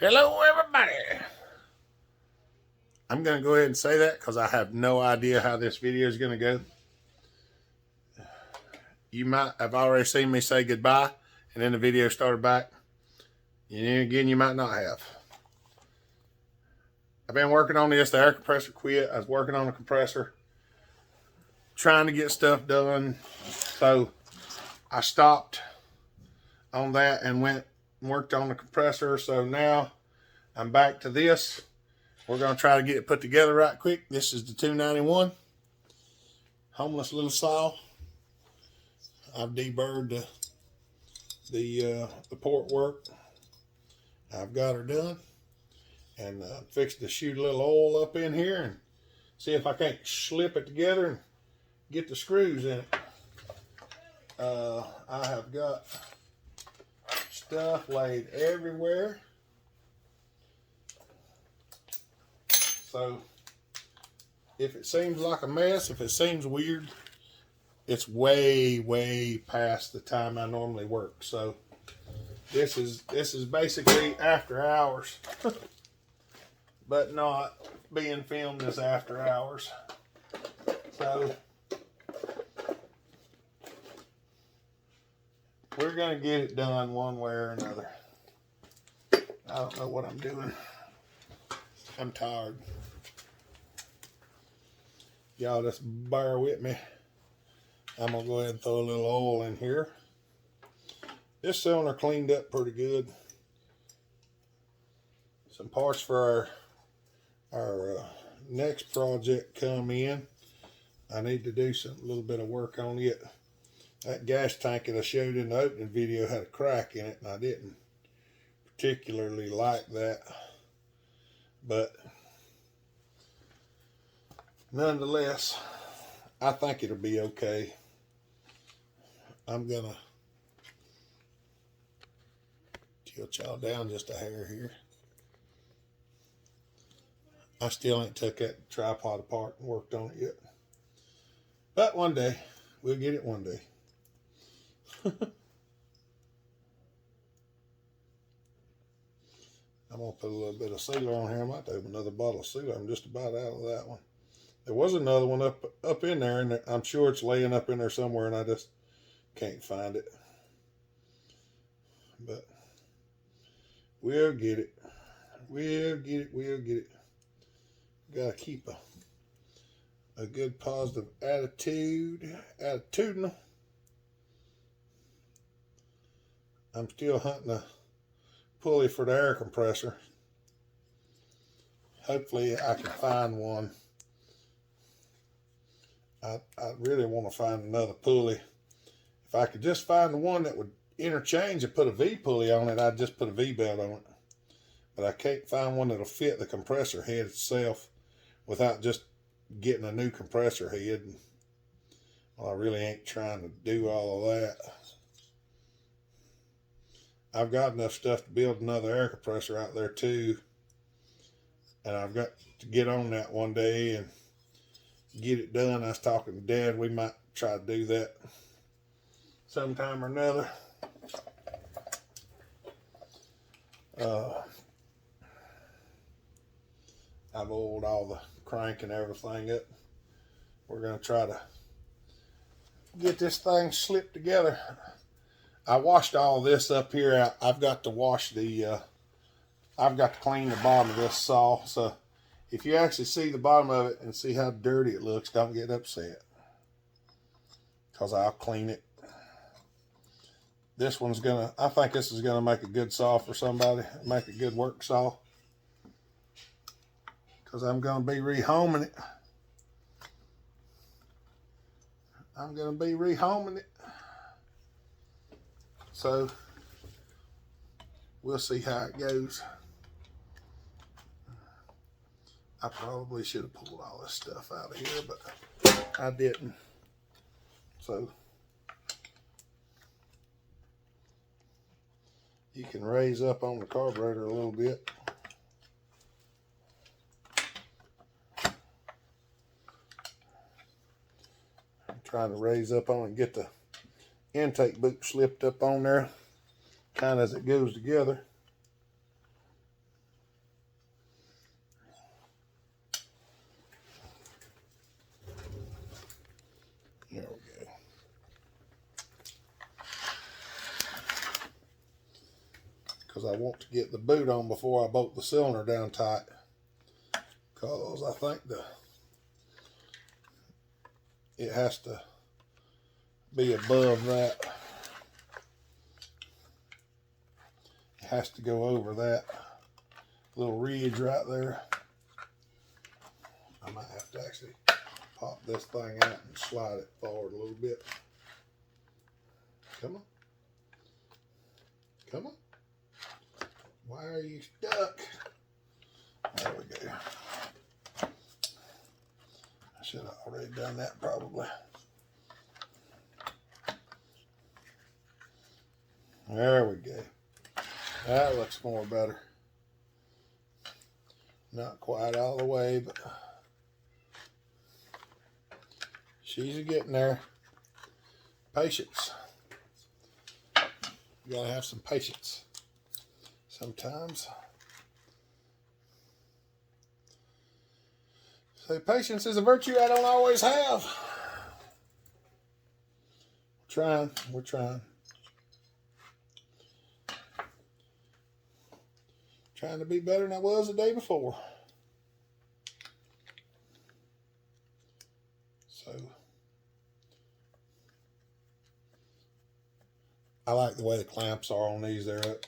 Hello, everybody. I'm going to go ahead and say that because I have no idea how this video is going to go. You might have already seen me say goodbye, and then the video started back. And then again, you might not have. I've been working on this. The air compressor quit. I was working on the compressor, trying to get stuff done. So I stopped on that and went and worked on the compressor. So now I'm back to this. We're going to try to get it put together right quick. This is the 291. Homeless little saw. I've deburred the port work. I've got her done. And fixed to shoot a little oil up in here and see if I can't slip it together and get the screws in it. I have got stuff laid everywhere. So if it seems like a mess, if it seems weird, it's way past the time I normally work. So this is basically after hours, but not being filmed as after hours. So we're gonna get it done one way or another. I don't know what I'm doing. I'm tired. Y'all just bear with me. I'm gonna go ahead and throw a little oil in here. This cylinder cleaned up pretty good. Some parts for our next project come in. I need to do a little bit of work on it. That gas tank that I showed in the opening video had a crack in it, and I didn't particularly like that. But nonetheless, I think it'll be okay. I'm gonna tilt y'all down just a hair here. I still ain't took that tripod apart and worked on it yet. But one day, we'll get it one day. I'm gonna put a little bit of sealer on here. I might open another bottle of sealer. I'm just about out of that one. There was another one up in there, and I'm sure it's laying up in there somewhere, and I just can't find it. But we'll get it. We'll get it. Gotta keep a good positive attitudinal. I'm still hunting a pulley for the air compressor. Hopefully I can find one. I really want to find another pulley. If I could just find the one that would interchange and put a V pulley on it, I'd just put a V belt on it. But I can't find one that'll fit the compressor head itself without just getting a new compressor head. Well, I really ain't trying to do all of that. I've got enough stuff to build another air compressor out there too. And I've got to get on that one day and get it done. I was talking to Dad, we might try to do that sometime or another. I've oiled all the crank and everything up. We're going to try to get this thing slipped together. I washed all this up here out. I've got to wash the, I've got to clean the bottom of this saw. So if you actually see the bottom of it and see how dirty it looks, don't get upset, because I'll clean it. This one's gonna, I think this is gonna make a good saw for somebody, make a good work saw, because I'm gonna be rehoming it. So we'll see how it goes. I probably should have pulled all this stuff out of here, but I didn't. So you can raise up on the carburetor a little bit. I'm trying to raise up on and get the intake boot slipped up on there, kind of as it goes together. because I want to get the boot on before I bolt the cylinder down tight, because I think it has to be above that. It has to go over that little ridge right there. I might have to actually pop this thing out and slide it forward a little bit. Come on. Come on. Why are you stuck? There we go. I should have already done that probably. There we go. That looks more better. Not quite all the way, but she's getting there. Patience. You gotta have some patience sometimes. So patience is a virtue I don't always have. We're trying. Trying to be better than I was the day before. So I like the way the clamps are on these. They're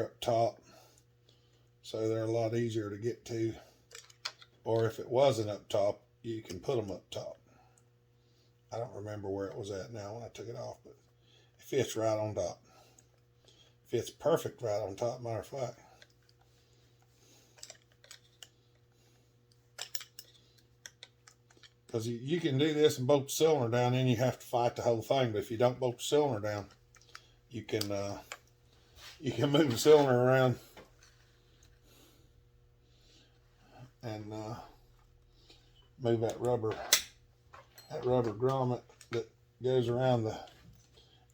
up top, so they're a lot easier to get to. Or if it wasn't up top, you can put them up top. I don't remember where it was at now when I took it off, but it fits right on top. Fits perfect right on top, matter of fact. Because you can do this and bolt the cylinder down, then you have to fight the whole thing. But if you don't bolt the cylinder down, you can move the cylinder around and move that rubber grommet that goes around the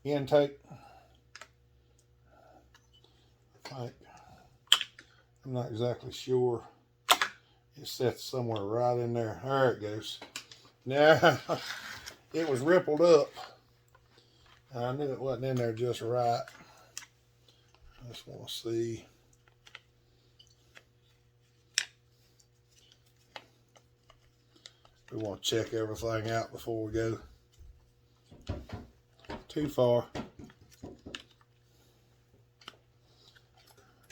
intake. I'm not exactly sure. It sets somewhere right in there. There it goes. Now, it was rippled up. I knew it wasn't in there just right. I just want to see. We want to check everything out before we go too far.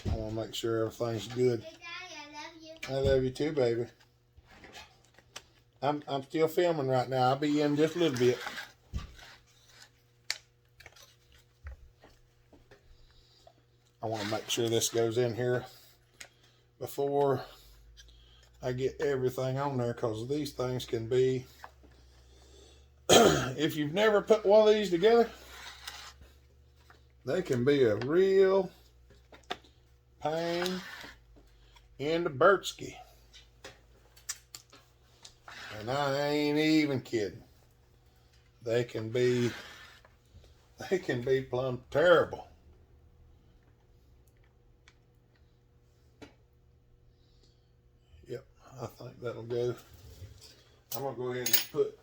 I want to make sure everything's good. Hey, Daddy, I I love you. love you too, baby. I'm still filming right now. I'll be in just a little bit. I want to make sure this goes in here before I get everything on there, because these things can be, if you've never put one of these together, they can be a real pain in the Bertsky. And I ain't even kidding. They can be plumb terrible. Yep, I think that'll go. I'm gonna go ahead and put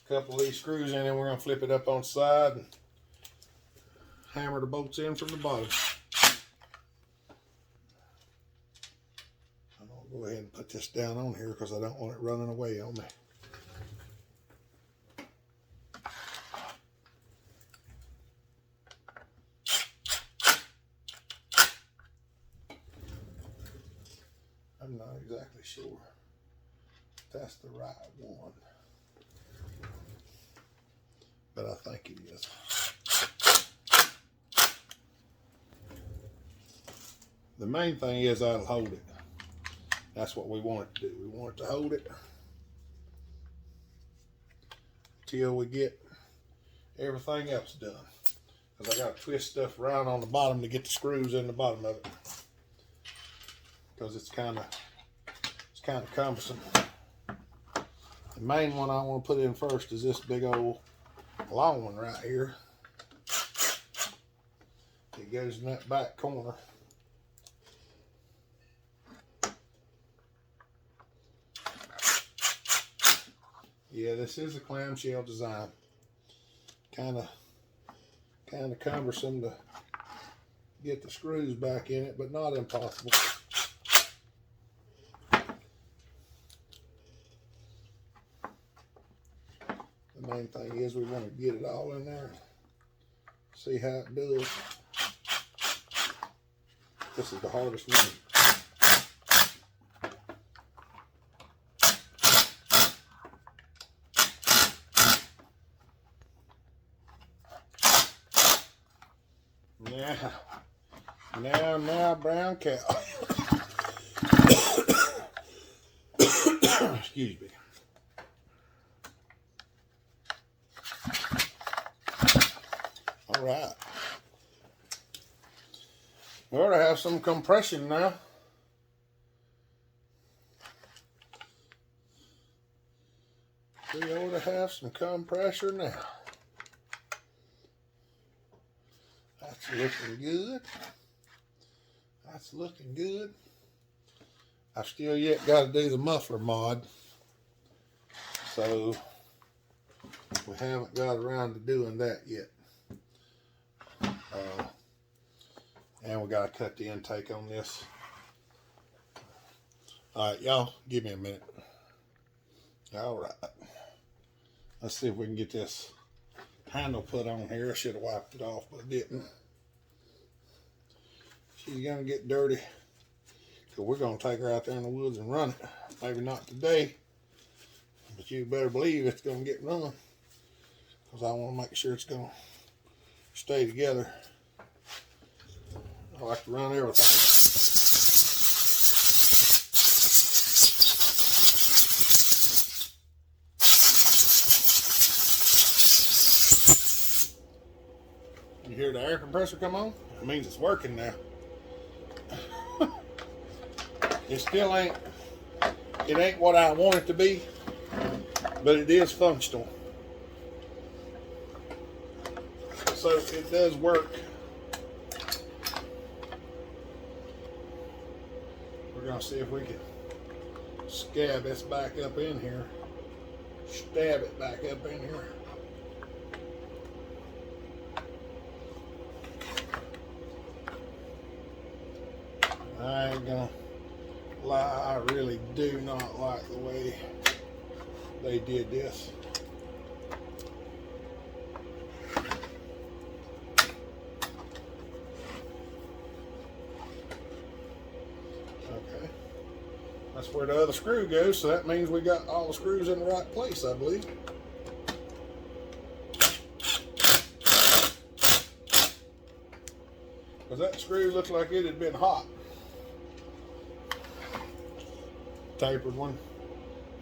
a couple of these screws in, and we're gonna flip it up on the side and hammer the bolts in from the bottom. Go ahead and put this down on here because I don't want it running away on me. I'm not exactly sure if that's the right one, but I think it is. The main thing is I'll hold it. That's what we want it to do. We want it to hold it till we get everything else done. Because I got to twist stuff around on the bottom to get the screws in the bottom of it. Because it's kind of cumbersome. The main one I want to put in first is this big old long one right here. It goes in that back corner. Yeah, this is a clamshell design. Kind of cumbersome to get the screws back in it, but not impossible. The main thing is we want to get it all in there, see how it does. This is the hardest one. Now, brown cow. Excuse me. All right. We ought to have some compression now. We ought to have some compressor now. That's looking good. That's looking good. I still yet got to do the muffler mod, so we haven't got around to doing that yet. And we got to cut the intake on this. All right, y'all, give me a minute. All right. Let's see if we can get this handle put on here. I should have wiped it off, but I didn't. She's gonna get dirty, so we're gonna take her out there in the woods and run it. Maybe not today, but you better believe it's gonna get run, because I want to make sure it's gonna stay together. I like to run everything. You hear the air compressor come on? It means it's working now. It still ain't what I want it to be, but it is functional. So it does work. We're gonna see if we can scab this back up in here. Stab it back up in here. I ain't gonna lie, I really do not like the way they did this. Okay, that's where the other screw goes, so that means we got all the screws in the right place, I believe. Because that screw looks like it had been hot. Tapered one,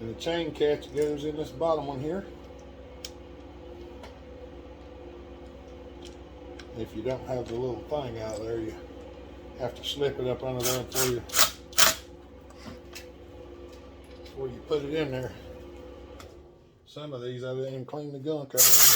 and the chain catch goes in this bottom one here. If you don't have the little thing out there, you have to slip it up under there before you put it in there. Some of these I didn't even clean the gunk out of.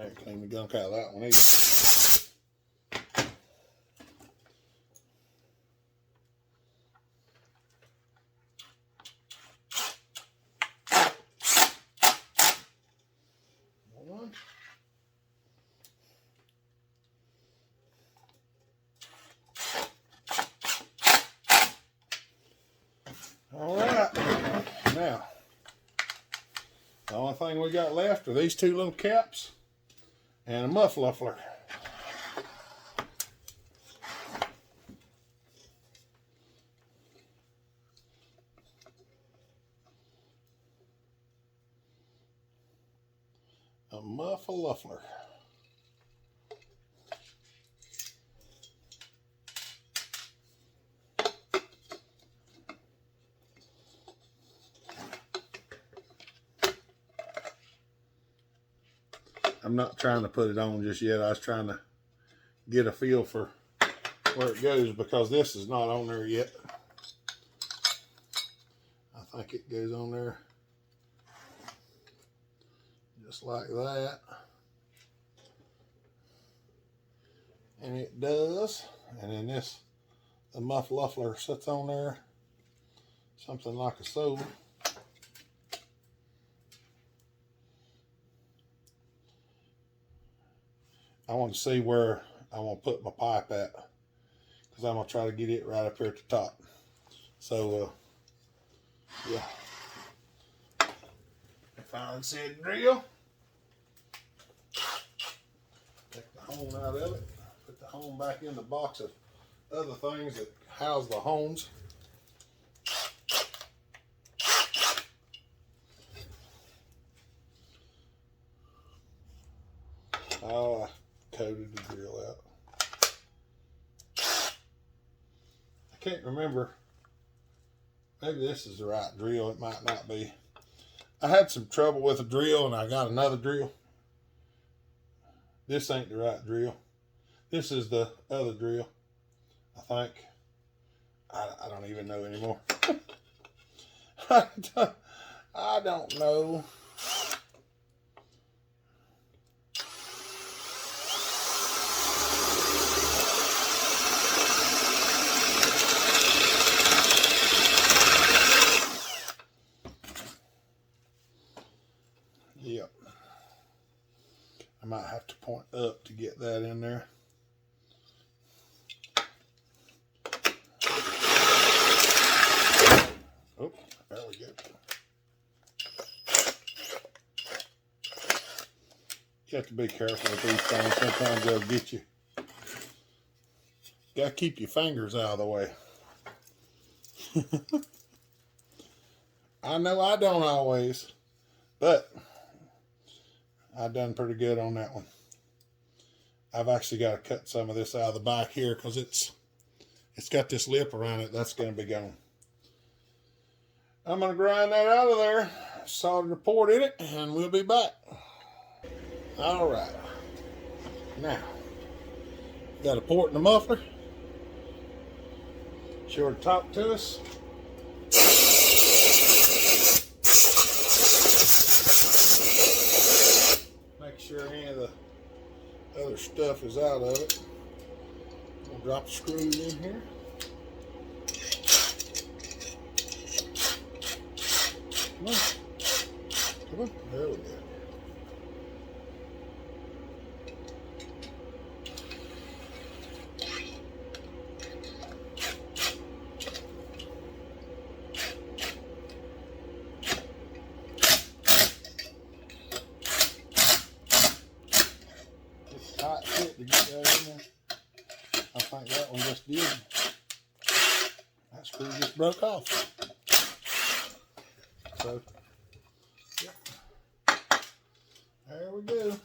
I didn't clean the gunk out of that one either. One. All right. Now, the only thing we got left are these two little caps and a muffler. A muffler. I'm not trying to put it on just yet. I was trying to get a feel for where it goes, because this is not on there yet. I think it goes on there just like that. And it does. And then the muffler sits on there, something like a so. I want to see where I want to put my pipe at, because I'm going to try to get it right up here at the top. So, yeah. Finally said drill. Take the hone out of it. Put the hone back in the box of other things that house the hones. Oh, I coated the drill out. I can't remember. Maybe this is the right drill. It might not be. I had some trouble with a drill and I got another drill. This ain't the right drill. This is the other drill, I think. I don't even know anymore. I don't know. Yep. I might have to point up to get that in there. Oh, there we go. You have to be careful with these things. Sometimes they'll get you. Gotta keep your fingers out of the way. I know I don't always, but I've done pretty good on that one. I've actually got to cut some of this out of the back here because it's got this lip around it. That's going to be gone. I'm going to grind that out of there, solder the port in it, and we'll be back. All right. Now, got a port in the muffler. Sure to talk to us. Make sure any of the other stuff is out of it. We'll drop the screws in here. Come on. Come on. There we go. Tight fit to get that in there. I think that one just did. That screw just broke off. So, yep. There we go.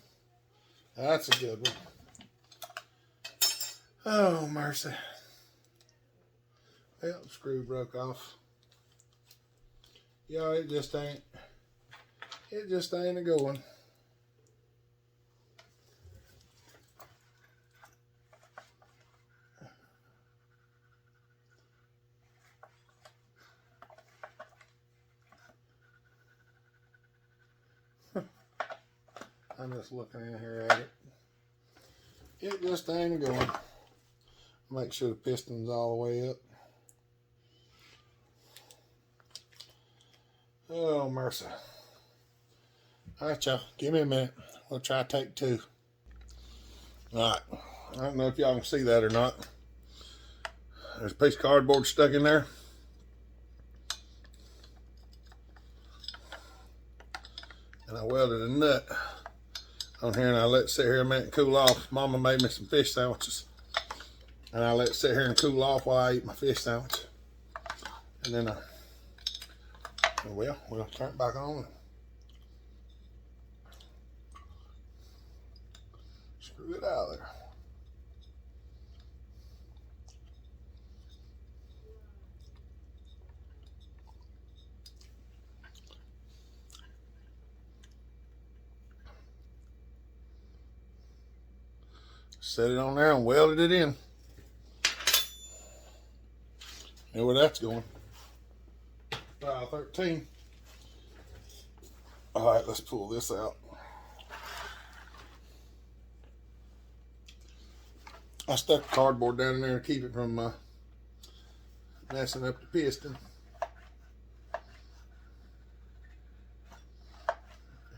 That's a good one. Oh, mercy. Well, the screw broke off. Yeah, it just ain't a going. I'm just looking in here at it. It just ain't going. Make sure the piston's all the way up. Oh, mercy. All right, y'all. Give me a minute. We'll try take two. All right. I don't know if y'all can see that or not. There's a piece of cardboard stuck in there. And I welded a nut on here and I let it sit here a minute and cool off. Mama made me some fish sandwiches. And I let it sit here and cool off while I eat my fish sandwich. And then we'll turn it back on. Screw it out of there. Set it on there and welded it in. And where that's going. Dial 13. All right, let's pull this out. I stuck cardboard down in there to keep it from messing up the piston.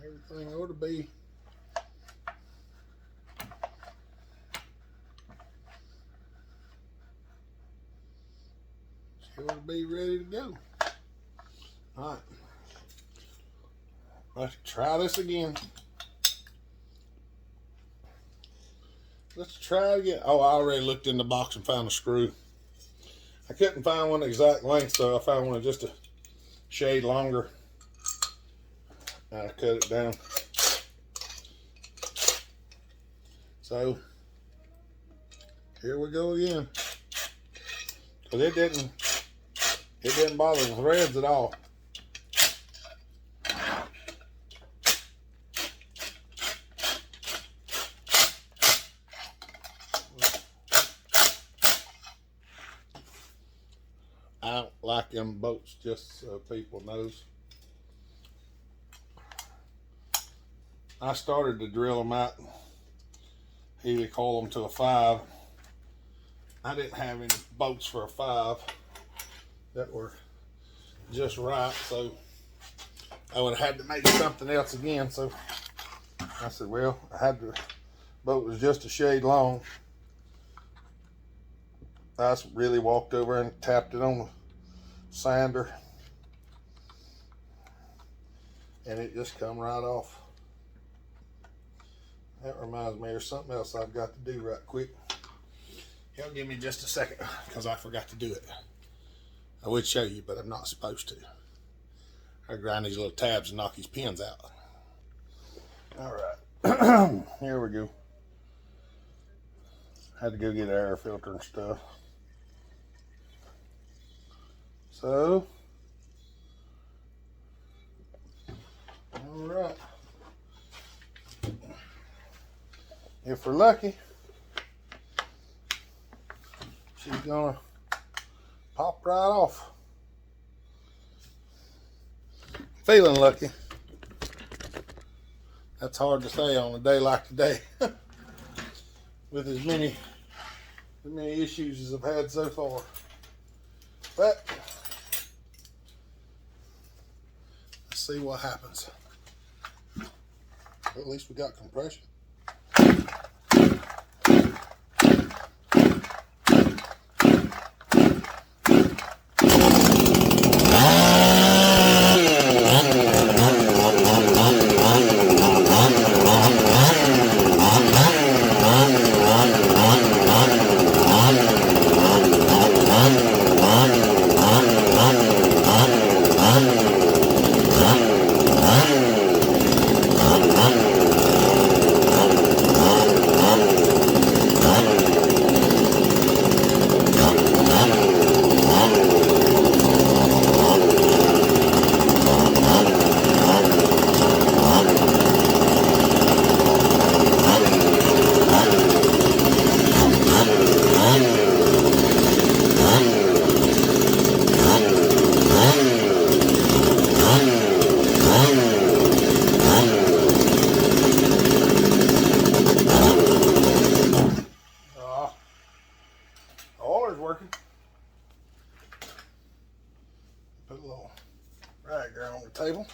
Everything ought to be ready to go. All right, let's try this again. Let's try it again. Oh, I already looked in the box and found a screw. I couldn't find one exact length, so I found one just a shade longer. And I cut it down. So here we go again. Because it didn't bother the threads at all. I don't like them bolts, just so people knows. I started to drill them out, heavy coil them to a 5. I didn't have any bolts for a 5 that were just right, so I would have had to make something else again. So I said, well, bolt was just a shade long. I just really walked over and tapped it on the sander, and it just come right off. That reminds me, there's something else I've got to do right quick. Y'all give me just a second, because I forgot to do it. I would show you, but I'm not supposed to. I grind these little tabs and knock these pins out. All right, here we go. Had to go get an air filter and stuff. So, all right. If we're lucky, she's gonna pop right off. Feeling lucky. That's hard to say on a day like today. With as many issues as I've had so far. But let's see what happens. Well, at least we got compression. Working. Put a little rag there on the table.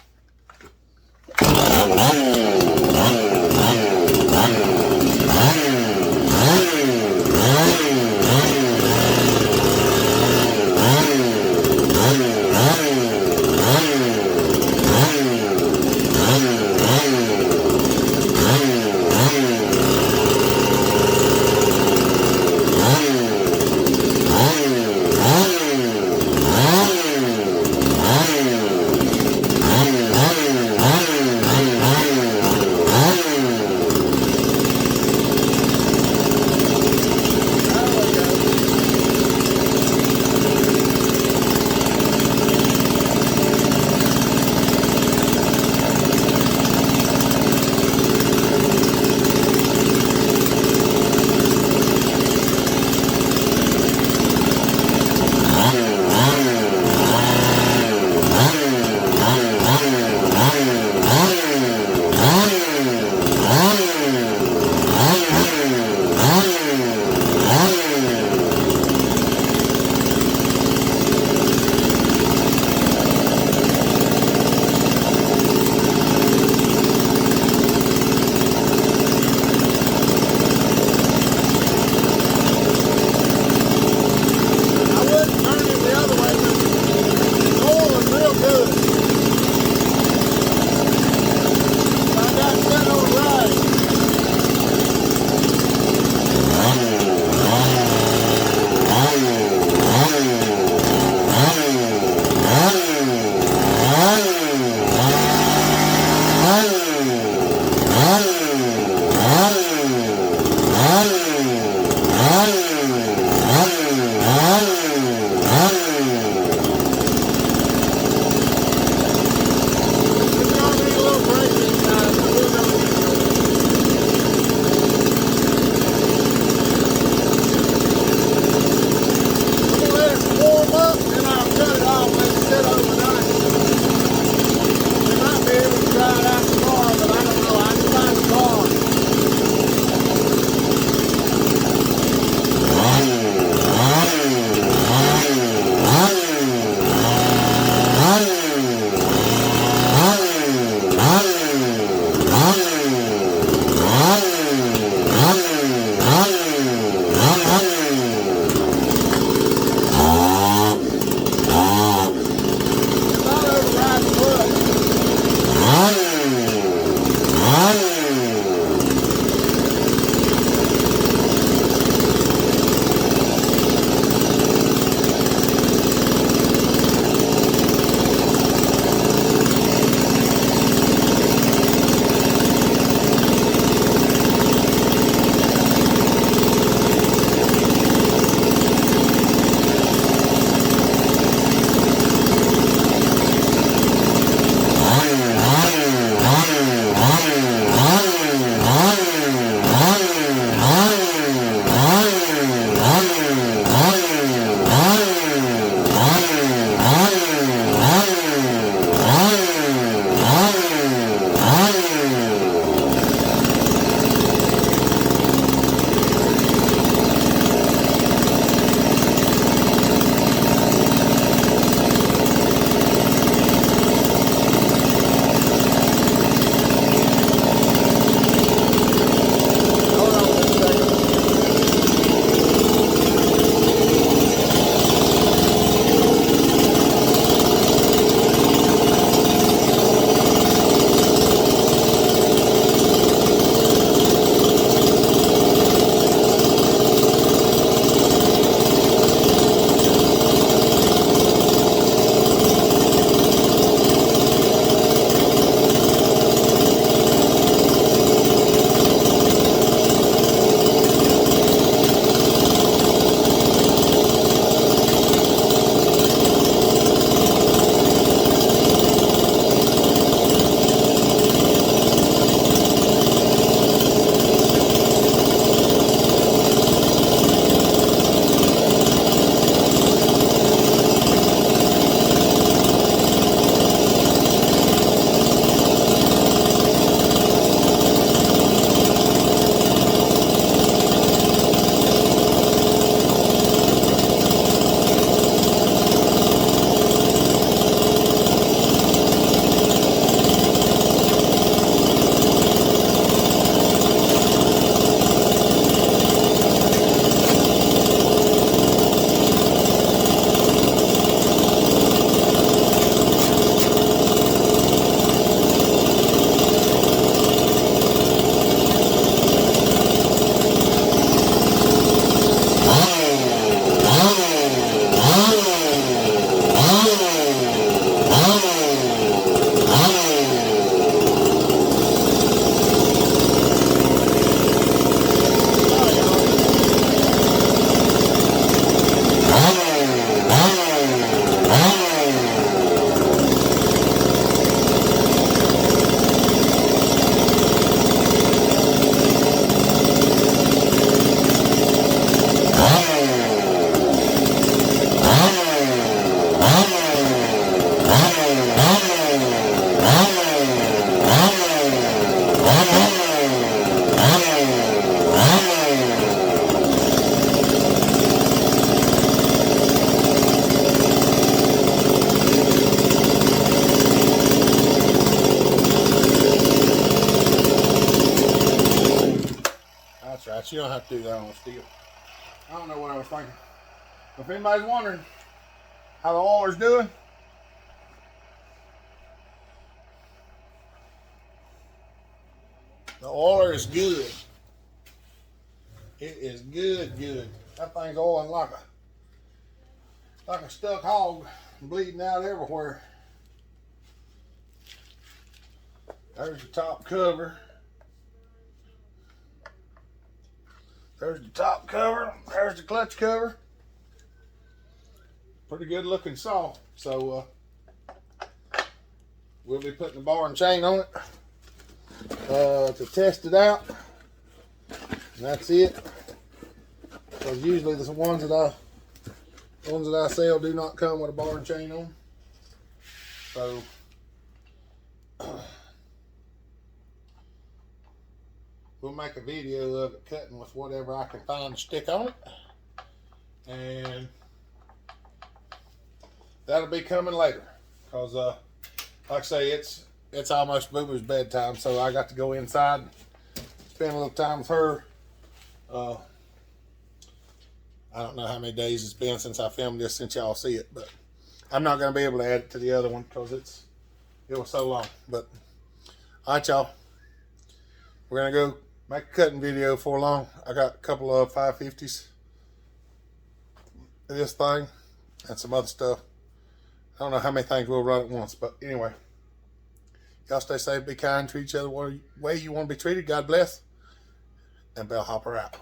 That's right. You don't have to do that on steel. I don't know what I was thinking. If anybody's wondering how the oiler's doing, the oiler is good. It is good, good. That thing's oiling like a stuck hog, bleeding out everywhere. There's the top cover. There's the top cover. There's the clutch cover. Pretty good looking saw. So we'll be putting the bar and chain on it to test it out. And that's it. Because usually the ones that I sell do not come with a bar and chain on. So we'll make a video of it cutting with whatever I can find to stick on it. And that'll be coming later. Because like I say, it's almost Boo Boo's bedtime, so I got to go inside and spend a little time with her. I don't know how many days it's been since I filmed this, since y'all see it, but I'm not going to be able to add it to the other one because it was so long. But all right, y'all, we're going to go make a cutting video for long. I got a couple of 550s, this thing, and some other stuff. I don't know how many things we'll run at once, but anyway, y'all stay safe, be kind, treat each other the way you want to be treated. God bless, and Bellhopper out.